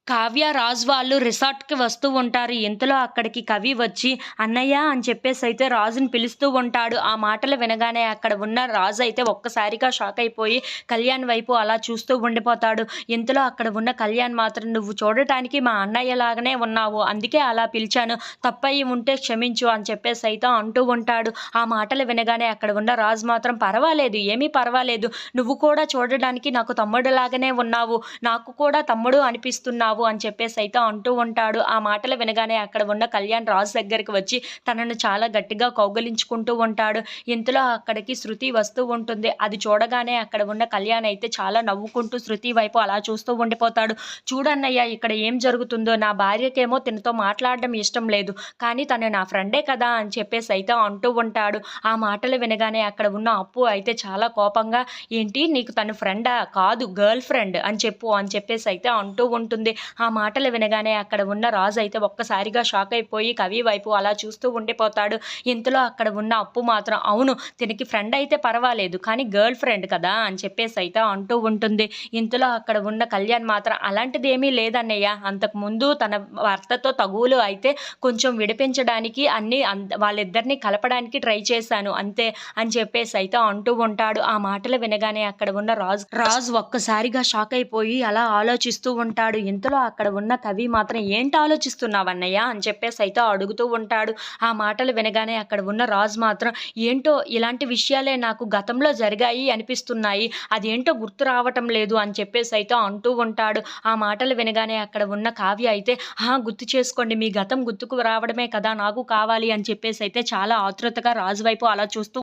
కావ్య, రాజు వాళ్ళు రిసార్ట్‌కి వస్తూ ఉంటారు. ఇంతలో అక్కడికి కవి వచ్చి, "అన్నయ్య" అని చెప్పేసైతే రాజుని పిలుస్తూ ఉంటాడు. ఆ మాటలు వినగానే అక్కడ ఉన్న రాజైతే ఒక్కసారిగా షాకయిపోయి కళ్యాణ్ వైపు అలా చూస్తూ ఉండిపోతాడు. ఇంతలో అక్కడ ఉన్న కళ్యాణ్ మాత్రం, "నువ్వు చూడటానికి మా అన్నయ్యలాగానే ఉన్నావు. అందుకే అలా పిలిచాను. తప్పయి ఉంటే క్షమించు" అని చెప్పేసైతే అంటూ ఉంటాడు. ఆ మాటలు వినగానే అక్కడ ఉన్న రాజు మాత్రం, "పర్వాలేదు, ఏమీ పర్వాలేదు. నువ్వు కూడా చూడడానికి నాకు తమ్ముడిలాగానే ఉన్నావు. నాకు కూడా తమ్ముడు అనిపిస్తున్నావు" అని చెప్పేసైతే అంటూ ఉంటాడు. ఆ మాటలు వినగానే అక్కడ ఉన్న కళ్యాణ్ రాజు దగ్గరికి వచ్చి తనను చాలా గట్టిగా కౌగిలించుకుంటూ ఉంటాడు. ఇంతలో అక్కడికి శృతి వస్తూ ఉంటుంది. అది చూడగానే అక్కడ ఉన్న కళ్యాణ్ అయితే చాలా నవ్వుకుంటూ శృతి వైపు అలా చూస్తూ ఉండిపోతాడు. "చూడన్నయ్య, ఇక్కడ ఏం జరుగుతుందో, నా భార్యకేమో తినతో మాట్లాడడం ఇష్టం లేదు. కానీ తను నా ఫ్రెండే కదా" అని చెప్పేసైతే అంటూ ఉంటాడు. ఆ మాటలు వినగానే అక్కడ ఉన్న అప్పు అయితే చాలా కోపంగా, "ఏంటి, నీకు తను ఫ్రెండా? కాదు, గర్ల్ ఫ్రెండ్ అని చెప్పు" అని చెప్పేసైతే అంటూ ఉంటుంది. ఆ మాటలు వినగానే అక్కడ ఉన్న రాజు అయితే ఒక్కసారిగా షాక్ అయిపోయి కవి వైపు అలా చూస్తూ ఉండిపోతాడు. ఇంతలో అక్కడ ఉన్న అప్పు మాత్రం, "అవును, తినకి ఫ్రెండ్ అయితే పర్వాలేదు, కానీ గర్ల్ ఫ్రెండ్ కదా" అని చెప్పేసైతే అంటూ ఉంటుంది. ఇంతలో అక్కడ ఉన్న కళ్యాణ్ మాత్రం, "అలాంటిదేమీ లేదన్నయ్య. అంతకుముందు తన భర్తతో తగువులు అయితే కొంచెం విడిపించడానికి వాళ్ళిద్దరిని కలపడానికి ట్రై చేశాను అంతే" అని చెప్పేసైతే అంటూ ఉంటాడు. ఆ మాటలు వినగానే అక్కడ ఉన్న రాజు ఒక్కసారిగా షాక్ అయిపోయి అలా ఆలోచిస్తూ ఉంటాడు. ఇంతలో అక్కడ ఉన్న కవి మాత్రం, "ఏంటి ఆలోచిస్తున్నావన్నయ్య" అని చెప్పేసైతే అడుగుతూ ఉంటాడు. ఆ మాటలు వినగానే అక్కడ ఉన్న రాజు మాత్రం, "ఏంటో ఇలాంటి విషయాలే నాకు గతంలో జరిగాయి అనిపిస్తున్నాయి. అదేంటో గుర్తు రావటం లేదు" అని చెప్పేసైతే అంటూ ఉంటాడు. ఆ మాటలు వినగానే అక్కడ ఉన్న కావ్య అయితే, "ఆ! గుర్తు చేసుకోండి. మీ గతం గుర్తుకు రావడమే కదా నాకు కావాలి" అని చెప్పేసైతే చాలా ఆతృతగా రాజు వైపు అలా చూస్తూ